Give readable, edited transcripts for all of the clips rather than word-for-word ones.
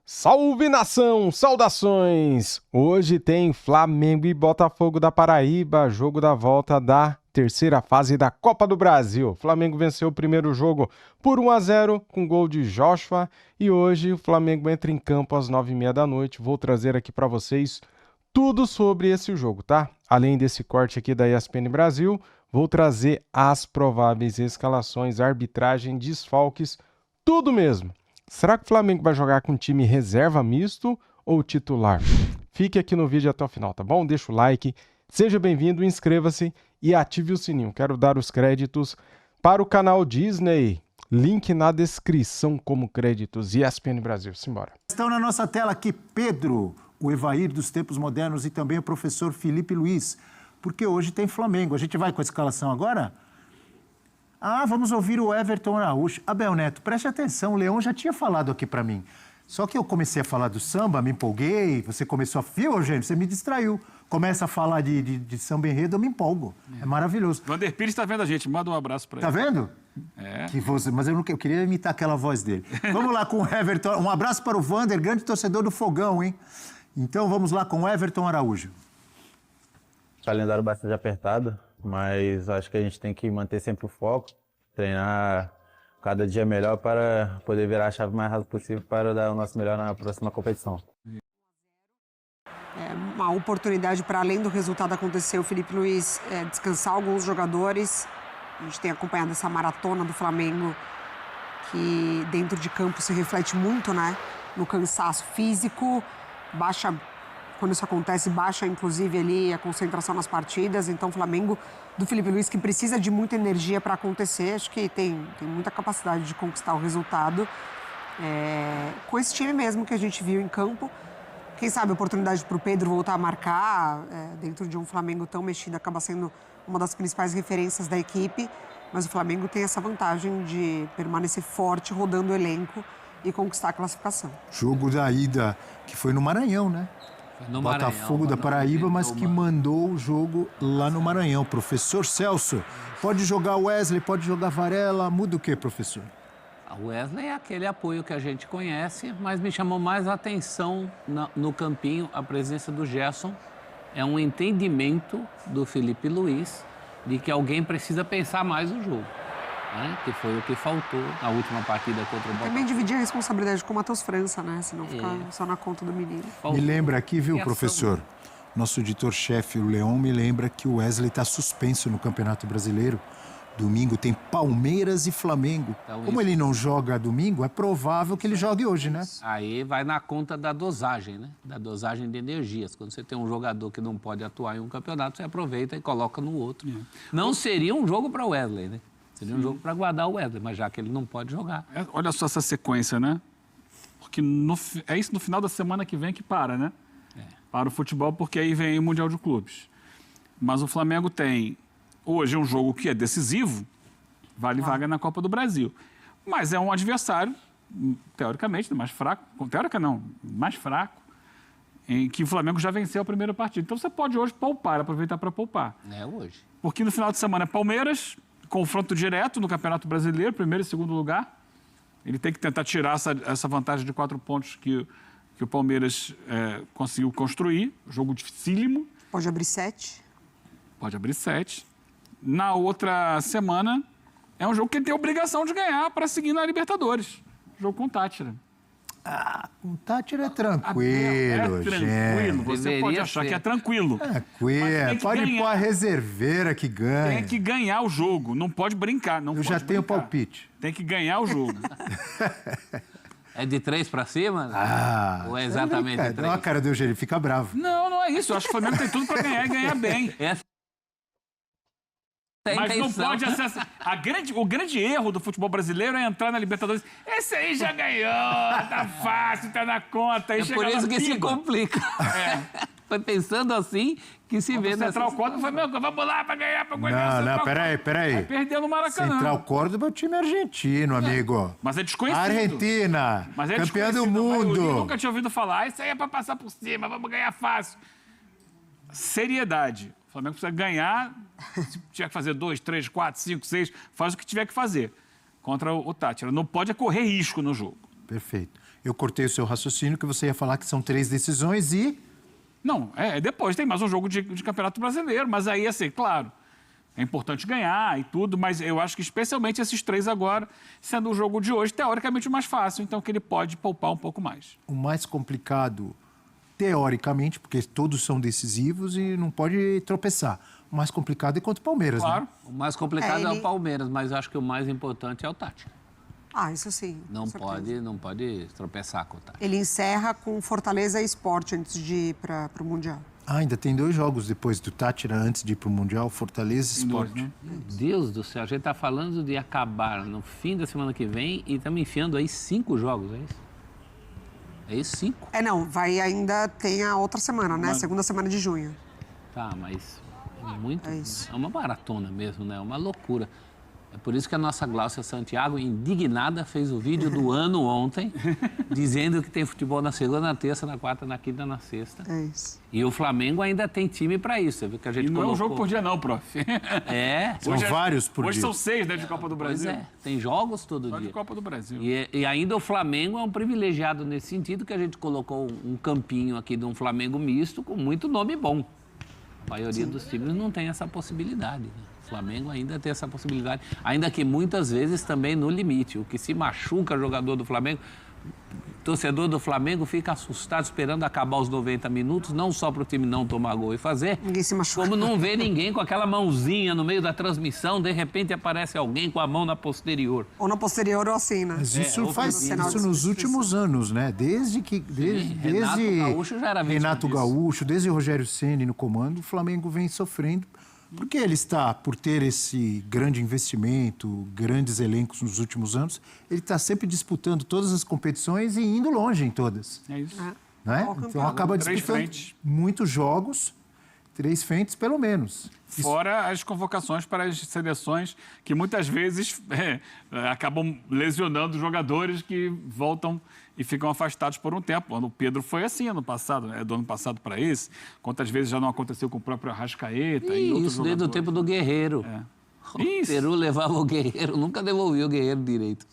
Salve nação, saudações! Hoje tem Flamengo e Botafogo da Paraíba, jogo da volta da terceira fase da Copa do Brasil. O Flamengo venceu o primeiro jogo por 1-0 com gol de Joshua e hoje o Flamengo entra em campo às 9h30 da noite. Vou trazer aqui para vocês tudo sobre esse jogo, tá? Além desse corte aqui da ESPN Brasil, vou trazer as prováveis escalações, arbitragem, desfalques, tudo mesmo. Será que o Flamengo vai jogar com time reserva misto ou titular? Fique aqui no vídeo até o final, tá bom? Deixa o like, seja bem-vindo, inscreva-se e ative o sininho. Quero dar os créditos para o canal Disney. Link na descrição como créditos ESPN Brasil. Simbora. Estão na nossa tela aqui Pedro, o Evair dos tempos modernos e também o professor Felipe Luiz, porque hoje tem Flamengo. A gente vai com a escalação agora? Vamos ouvir o Everton Araújo. Abel Neto, preste atenção, o Leão já tinha falado aqui para mim. Só que eu comecei a falar do samba, me empolguei, você começou a... Eugênio, você me distraiu. Começa a falar de samba enredo, eu me empolgo. É maravilhoso. Vander Pires está vendo a gente, manda um abraço para ele. Tá vendo? É. Mas eu queria imitar aquela voz dele. Vamos lá com o Everton. Um abraço para o Vander, grande torcedor do Fogão, hein? Então vamos lá com o Everton Araújo. Calendário bastante apertado, mas acho que a gente tem que manter sempre o foco, treinar cada dia melhor para poder virar a chave o mais rápido possível para dar o nosso melhor na próxima competição. É uma oportunidade para, além do resultado acontecer, o Felipe Luiz descansar alguns jogadores. A gente tem acompanhado essa maratona do Flamengo, que dentro de campo se reflete muito, né? No cansaço físico, baixa... Quando isso acontece, baixa, inclusive, ali a concentração nas partidas. Então, o Flamengo do Felipe Luiz, que precisa de muita energia para acontecer, acho que tem muita capacidade de conquistar o resultado. Com esse time mesmo que a gente viu em campo. Quem sabe a oportunidade para o Pedro voltar a marcar dentro de um Flamengo tão mexido acaba sendo uma das principais referências da equipe. Mas o Flamengo tem essa vantagem de permanecer forte, rodando o elenco e conquistar a classificação. Jogo da ida, que foi no Maranhão, né? No Botafogo da Paraíba, mas que mandou o jogo lá no Maranhão. Professor Celso, pode jogar Wesley, pode jogar Varela, muda o quê, professor? O Wesley é aquele apoio que a gente conhece, mas me chamou mais a atenção no campinho a presença do Gerson. É um entendimento do Felipe Luiz de que alguém precisa pensar mais o jogo, né? Que foi o que faltou na última partida contra o Botafogo. Também dividir a responsabilidade com o Matheus França, né? Se não ficar só na conta do menino. Me lembra aqui, viu, professor? Nosso editor-chefe, o Leão, me lembra que o Wesley está suspenso no Campeonato Brasileiro. Domingo tem Palmeiras e Flamengo. Então, como ele não joga domingo, é provável que ele jogue hoje, né? Aí vai na conta da dosagem, né? Da dosagem de energias. Quando você tem um jogador que não pode atuar em um campeonato, você aproveita e coloca no outro. Não seria um jogo para o Wesley, né? Seria um jogo para guardar o Wesley, mas já que ele não pode jogar. Olha só essa sequência, né? Porque é isso no final da semana que vem que para, né? Para o futebol, porque aí vem o Mundial de Clubes. Mas o Flamengo tem hoje um jogo que é decisivo, vale vaga na Copa do Brasil. Mas é um adversário, teoricamente, mais fraco. Teórica não, mais fraco, em que o Flamengo já venceu a primeira partida. Então você pode hoje poupar, aproveitar para poupar. É hoje. Porque no final de semana é Palmeiras, confronto direto no Campeonato Brasileiro, primeiro e segundo lugar. Ele tem que tentar tirar essa vantagem de 4 pontos que o Palmeiras conseguiu construir. Jogo dificílimo. Pode abrir 7. Pode abrir 7. Na outra semana, é um jogo que ele tem obrigação de ganhar para seguir na Libertadores. Jogo com o Tátira. Com o Tátira é tranquilo, tranquilo. gente. Você Deveria pode achar ser. que é tranquilo. Tranquilo. Pode pôr a reserveira que ganha. Tem que ganhar o jogo, não pode brincar. Eu já tenho palpite. Tem que ganhar o jogo. É de 3 para cima? Ou é exatamente de 3? Não, a cara do Eugênio fica bravo. Não é isso. Eu acho que o Flamengo tem tudo para ganhar e ganhar bem. Essa é a Mas não intenção. pode acessar. O grande erro do futebol brasileiro é entrar na Libertadores. Esse aí já ganhou, tá fácil, tá na conta. Aí É chega por lá, isso que se pimba. complica. Foi pensando assim que se vê O nessa Central Córdoba foi, vamos lá pra ganhar, pra ganhar. Não, peraí. Aí perdeu no Maracanã. Central Córdoba é o time argentino, amigo. Mas é desconhecido. Argentina, Mas é campeã do desconhecido. Eu mundo. nunca tinha ouvido falar. Isso aí é pra passar por cima, vamos ganhar fácil. Seriedade. O Flamengo precisa ganhar. Se tiver que fazer 2, 3, 4, 5, 6, faz o que tiver que fazer contra o Tátira. Não pode correr risco no jogo. Perfeito. eu cortei o seu raciocínio, que você ia falar que são 3 decisões e... Não, depois tem mais um jogo de Campeonato Brasileiro, mas aí, assim, claro, é importante ganhar e tudo, mas eu acho que especialmente esses 3 agora, sendo o jogo de hoje, teoricamente o mais fácil, então que ele pode poupar um pouco mais. O mais complicado, teoricamente, porque todos são decisivos e não pode tropeçar. O mais complicado é contra o Palmeiras, Claro. né? O mais complicado é o Palmeiras, mas eu acho que o mais importante é o Tati. Isso sim. Não com certeza. pode tropeçar com o Tati. Ele encerra com Fortaleza e Sport antes de ir para o Mundial. Ainda tem 2 jogos depois do Tátira, antes de ir para o Mundial, Fortaleza e Sport. Né? Meu Deus do céu, a gente está falando de acabar no fim da semana que vem e estamos enfiando aí 5 jogos, é isso? É isso, 5? Não, ainda tem a outra semana, né? Segunda semana de junho. Tá, mas é muito... É isso. É uma maratona mesmo, né? É uma loucura. É por isso que a nossa Gláucia Santiago, indignada, fez o vídeo do ano ontem, dizendo que tem futebol na segunda, na terça, na quarta, na quinta, na sexta. É isso. E o Flamengo ainda tem time para isso. Você viu que a gente E não colocou... é um jogo por dia não, prof. São vários por hoje dia. são 6, né, de Copa do Pois Brasil. tem jogos todo Só dia. de Copa do Brasil. E ainda o Flamengo é um privilegiado nesse sentido, que a gente colocou um campinho aqui de um Flamengo misto com muito nome bom. A maioria dos times não tem essa possibilidade, né? O Flamengo ainda tem essa possibilidade, ainda que muitas vezes também no limite. O que se machuca jogador do Flamengo, torcedor do Flamengo fica assustado esperando acabar os 90 minutos, não só para o time não tomar gol e fazer, Ninguém se machuca. como não vê ninguém com aquela mãozinha no meio da transmissão, de repente aparece alguém com a mão na posterior. Ou na posterior ou assim, né? Mas isso ou faz sinal de isso nos substituição. últimos anos, né? Desde Renato Gaúcho já era vítima Renato disso. Gaúcho, desde o Rogério Ceni no comando, o Flamengo vem sofrendo. Porque ele está, por ter esse grande investimento, grandes elencos nos últimos anos, ele está sempre disputando todas as competições e indo longe em todas. É isso. Né? Qual campeão? Então acaba 3 disputando frentes. muitos jogos, 3 frentes pelo menos. Fora as convocações para as seleções, que muitas vezes acabam lesionando jogadores que voltam e ficam afastados por um tempo. O Pedro foi assim ano passado, do ano passado para esse. Quantas vezes já não aconteceu com o próprio Arrascaeta e outros Isso desde o jogadores. tempo do Guerreiro. O Isso. Peru levava o Guerreiro, nunca devolvia o Guerreiro direito.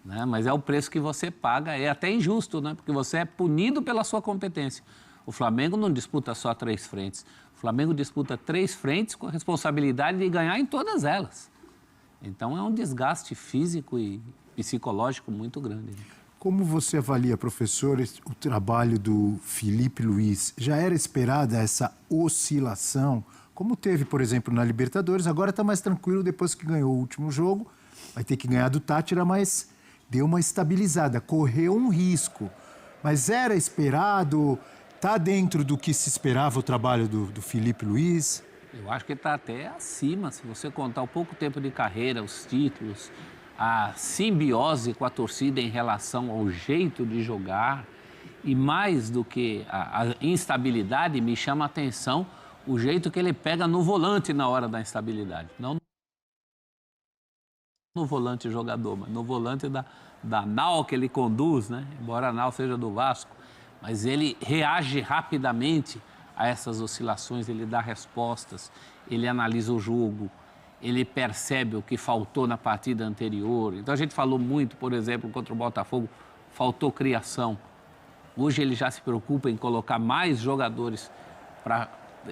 Né? Mas é o preço que você paga, é até injusto, né? Porque você é punido pela sua competência. O Flamengo não disputa só 3 frentes. O Flamengo disputa 3 frentes com a responsabilidade de ganhar em todas elas. Então é um desgaste físico e psicológico muito grande. Né? Como você avalia, professor, o trabalho do Filipe Luís? Já era esperada essa oscilação? Como teve, por exemplo, na Libertadores, agora está mais tranquilo depois que ganhou o último jogo. Vai ter que ganhar do Tátira, mas deu uma estabilizada, correu um risco. Mas era esperado, está dentro do que se esperava o trabalho do Filipe Luís? Eu acho que está até acima, se você contar o pouco tempo de carreira, os títulos, a simbiose com a torcida em relação ao jeito de jogar e mais do que a instabilidade, me chama a atenção o jeito que ele pega no volante na hora da instabilidade. Não no volante jogador, mas no volante da nau que ele conduz, né? Embora a nau seja do Vasco, mas ele reage rapidamente a essas oscilações, ele dá respostas, ele analisa o jogo, ele percebe o que faltou na partida anterior. Então a gente falou muito, por exemplo, contra o Botafogo, faltou criação. Hoje ele já se preocupa em colocar mais jogadores para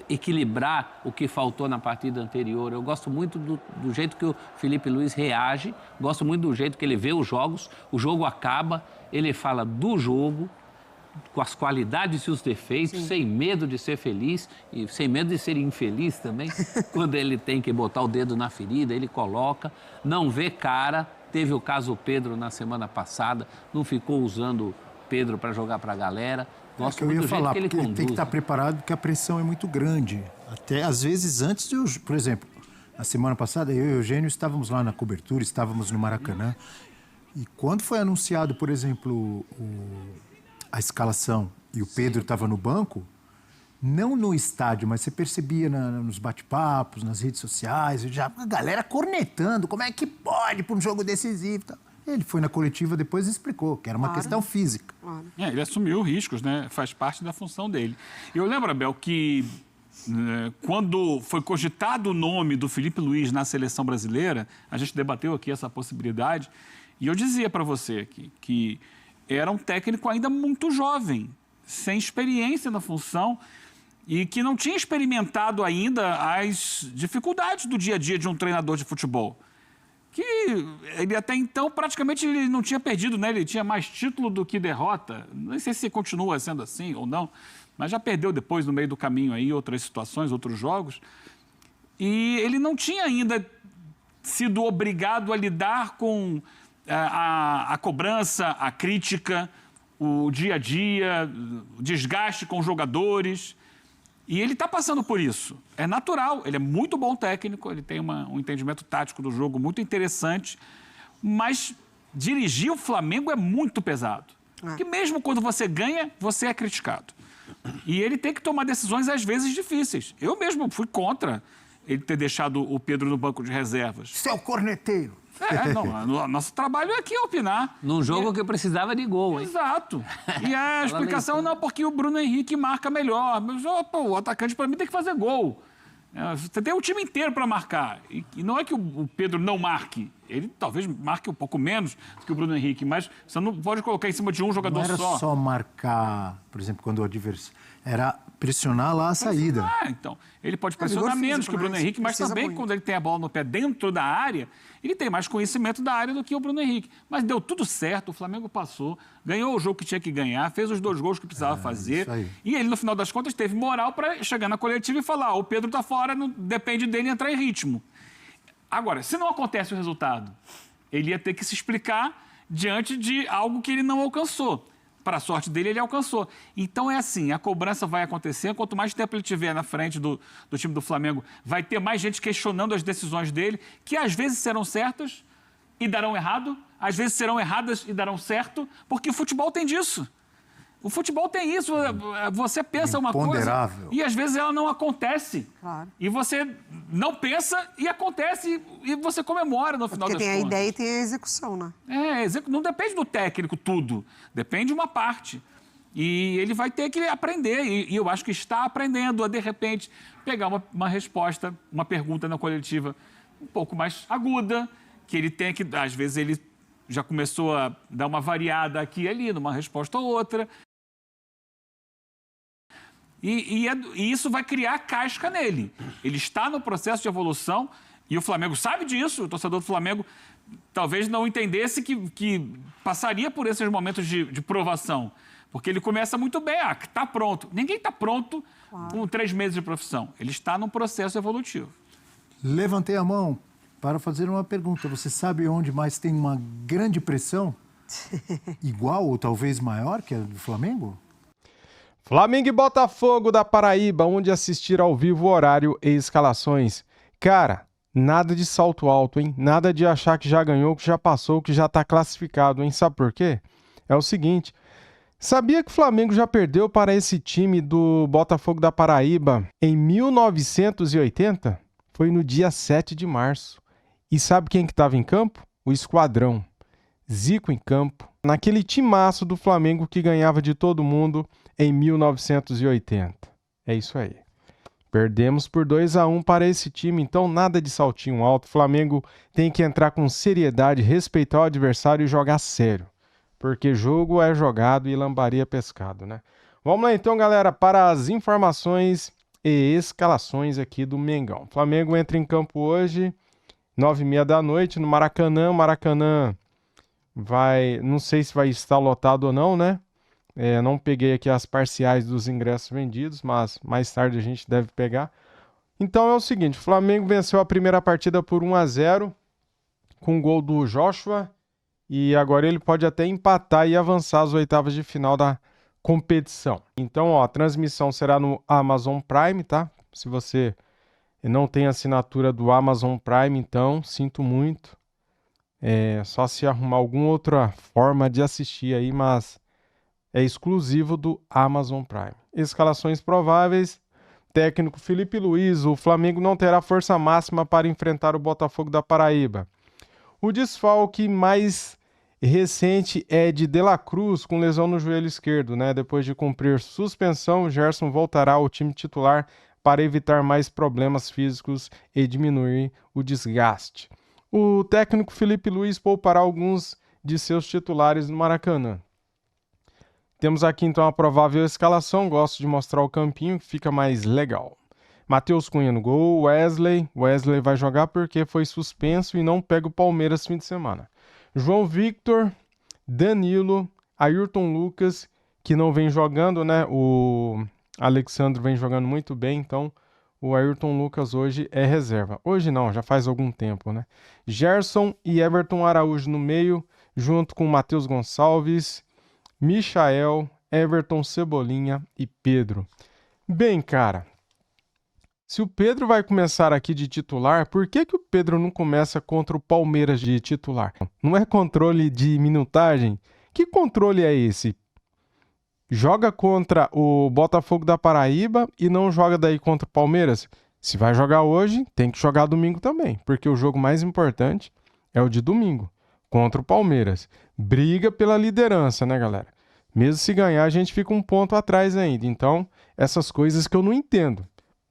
equilibrar o que faltou na partida anterior. Eu gosto muito do jeito que o Filipe Luís reage, gosto muito do jeito que ele vê os jogos, o jogo acaba, ele fala do jogo, com as qualidades e os defeitos, sim, sem medo de ser feliz e sem medo de ser infeliz também. Quando ele tem que botar o dedo na ferida, ele coloca, não vê cara. Teve o caso Pedro na semana passada, não ficou usando Pedro para jogar para a galera. Gosto muito do jeito que ele conduz. Tem que estar preparado porque a pressão é muito grande. Até às vezes antes de... Por exemplo, na semana passada eu e o Eugênio estávamos lá na cobertura, estávamos no Maracanã. E quando foi anunciado, por exemplo, a escalação e o Pedro estava no banco, não no estádio, mas você percebia nos bate-papos, nas redes sociais, já a galera cornetando, como é que pode para um jogo decisivo e tal. Ele foi na coletiva depois e explicou que era uma questão física. Ele assumiu riscos, né? Faz parte da função dele. Eu lembro, Abel, que quando foi cogitado o nome do Filipe Luís na seleção brasileira, a gente debateu aqui essa possibilidade, e eu dizia para você que era um técnico ainda muito jovem, sem experiência na função e que não tinha experimentado ainda as dificuldades do dia a dia de um treinador de futebol. Que ele até então praticamente ele não tinha perdido, né? Ele tinha mais título do que derrota. Não sei se continua sendo assim ou não, mas já perdeu depois no meio do caminho aí outras situações, outros jogos. E ele não tinha ainda sido obrigado a lidar com a cobrança, a crítica, o dia a dia, o desgaste com os jogadores. E ele está passando por isso. É natural, ele é muito bom técnico, ele tem um entendimento tático do jogo muito interessante, mas dirigir o Flamengo é muito pesado. Porque mesmo quando você ganha, você é criticado. E ele tem que tomar decisões, às vezes, difíceis. Eu mesmo fui contra ele ter deixado o Pedro no banco de reservas. Seu corneteiro! Nosso trabalho aqui é opinar. Num jogo que precisava de gol, hein? Exato. E a explicação não, porque o Bruno Henrique marca melhor. Mas o atacante, para mim, tem que fazer gol. Você tem o time inteiro para marcar. E não é que o Pedro não marque. Ele talvez marque um pouco menos do que o Bruno Henrique, mas você não pode colocar em cima de um jogador só. Não era só marcar, por exemplo, quando o adversário... Era pressionar lá a saída. Então. Ele pode pressionar menos que o Bruno Henrique, mas também quando ele tem a bola no pé dentro da área, ele tem mais conhecimento da área do que o Bruno Henrique. Mas deu tudo certo, o Flamengo passou, ganhou o jogo que tinha que ganhar, fez os 2 gols que precisava fazer. E ele, no final das contas, teve moral para chegar na coletiva e falar: o Pedro está fora, não depende dele entrar em ritmo. Agora, se não acontece o resultado, ele ia ter que se explicar diante de algo que ele não alcançou. Para a sorte dele, ele alcançou. Então é assim, a cobrança vai acontecer, quanto mais tempo ele tiver na frente do time do Flamengo, vai ter mais gente questionando as decisões dele, que às vezes serão certas e darão errado, às vezes serão erradas e darão certo, porque o futebol tem disso. O futebol tem isso, você pensa uma coisa e às vezes ela não acontece. Claro. E você não pensa e acontece e você comemora no final das contas. Porque tem a ideia e tem a execução, né? Não depende do técnico tudo, depende de uma parte. E ele vai ter que aprender, e eu acho que está aprendendo a, de repente, pegar uma resposta, uma pergunta na coletiva um pouco mais aguda, que ele tem que, às vezes ele já começou a dar uma variada aqui e ali, numa resposta ou outra. E isso vai criar casca nele. Ele está no processo de evolução e o Flamengo sabe disso. O torcedor do Flamengo talvez não entendesse que passaria por esses momentos de provação. Porque ele começa muito bem, está pronto. Ninguém está pronto com 3 meses de profissão. Ele está num processo evolutivo. Levantei a mão para fazer uma pergunta. Você sabe onde mais tem uma grande pressão? Igual ou talvez maior que a do Flamengo? Flamengo e Botafogo da Paraíba, onde assistir ao vivo, horário e escalações. Cara, nada de salto alto, hein? Nada de achar que já ganhou, que já passou, que já tá classificado, hein? Sabe por quê? É o seguinte, sabia que o Flamengo já perdeu para esse time do Botafogo da Paraíba em 1980? Foi no dia 7 de março. E sabe quem que estava em campo? O Esquadrão. Zico em campo, naquele timaço do Flamengo que ganhava de todo mundo em 1980. É isso aí. Perdemos por 2-1 para esse time, então nada de saltinho alto. O Flamengo tem que entrar com seriedade, respeitar o adversário e jogar sério. Porque jogo é jogado e lambaria pescado, né? Vamos lá então, galera, para as informações e escalações aqui do Mengão. O Flamengo entra em campo hoje, 9h30 da noite, no Maracanã. O Maracanã não sei se vai estar lotado ou não, né? Não peguei aqui as parciais dos ingressos vendidos, mas mais tarde a gente deve pegar. Então é o seguinte, o Flamengo venceu a primeira partida por 1-0, com o gol do Joshua, e agora ele pode até empatar e avançar às oitavas de final da competição. Então, a transmissão será no Amazon Prime, tá? Se você não tem assinatura do Amazon Prime, então, sinto muito. Só se arrumar alguma outra forma de assistir aí, mas é exclusivo do Amazon Prime. Escalações prováveis: técnico Filipe Luiz. O Flamengo não terá força máxima para enfrentar o Botafogo da Paraíba. O desfalque mais recente é de De La Cruz, com lesão no joelho esquerdo, né? Depois de cumprir suspensão, o Gerson voltará ao time titular para evitar mais problemas físicos e diminuir o desgaste. O técnico Filipe Luiz poupará alguns de seus titulares no Maracanã. Temos aqui então a provável escalação. Gosto de mostrar o campinho, que fica mais legal. Matheus Cunha no gol, Wesley vai jogar porque foi suspenso e não pega o Palmeiras fim de semana. João Victor, Danilo, Ayrton Lucas, que não vem jogando, né? O Alexandre vem jogando muito bem, então o Ayrton Lucas hoje é reserva. Hoje não, já faz algum tempo, né? Gerson e Everton Araújo no meio, junto com Matheus Gonçalves, Michael, Everton Cebolinha e Pedro. Bem, cara, se o Pedro vai começar aqui de titular, por que o Pedro não começa contra o Palmeiras de titular? Não é controle de minutagem? Que controle é esse? Joga contra o Botafogo da Paraíba e não joga daí contra o Palmeiras? Se vai jogar hoje, tem que jogar domingo também, porque o jogo mais importante é o de domingo, contra o Palmeiras. Briga pela liderança, né, galera? Mesmo se ganhar, a gente fica um ponto atrás ainda. Então, essas coisas que eu não entendo.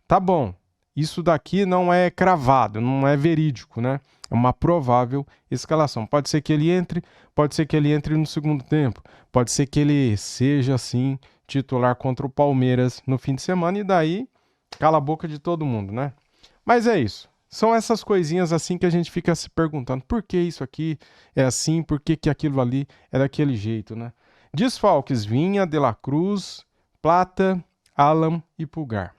Tá bom, isso daqui não é cravado, não é verídico, né? É uma provável escalação. Pode ser que ele entre, pode ser que ele entre no segundo tempo, pode ser que ele seja, assim, titular contra o Palmeiras no fim de semana e daí cala a boca de todo mundo, né? Mas é isso. São essas coisinhas assim que a gente fica se perguntando por que isso aqui é assim, por que aquilo ali é daquele jeito, né? Desfalques: Vinha, De La Cruz, Plata, Alan e Pulgar.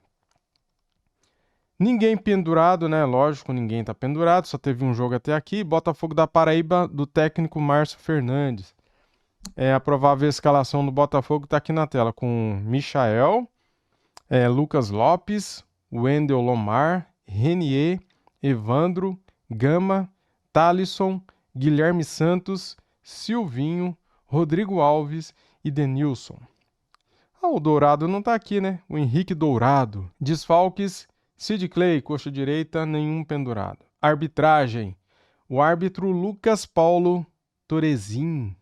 Ninguém pendurado, né? Lógico, ninguém tá pendurado, só teve um jogo até aqui. Botafogo da Paraíba, do técnico Márcio Fernandes. A provável escalação do Botafogo tá aqui na tela, com Michael, Lucas Lopes, Wendel Lomar, Renier, Evandro, Gama, Thalisson, Guilherme Santos, Silvinho, Rodrigo Alves e Denilson. O Dourado não tá aqui, né? O Henrique Dourado. Desfalques: Sid Clay, coxa direita, nenhum pendurado. Arbitragem: o árbitro Lucas Paulo Torezin.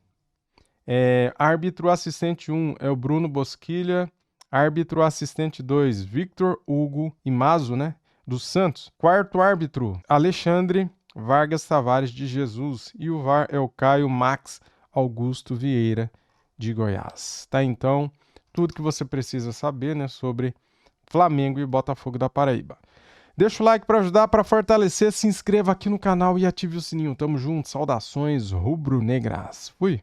Árbitro assistente 1 é o Bruno Bosquilha. Árbitro assistente 2, Victor Hugo Imazo, né? Dos Santos. Quarto árbitro, Alexandre Vargas Tavares de Jesus. E o VAR é o Caio Max Augusto Vieira de Goiás. Tá, então, tudo que você precisa saber, né, sobre Flamengo e Botafogo da Paraíba. Deixa o like para ajudar, para fortalecer, se inscreva aqui no canal e ative o sininho. Tamo junto, saudações rubro-negras. Fui!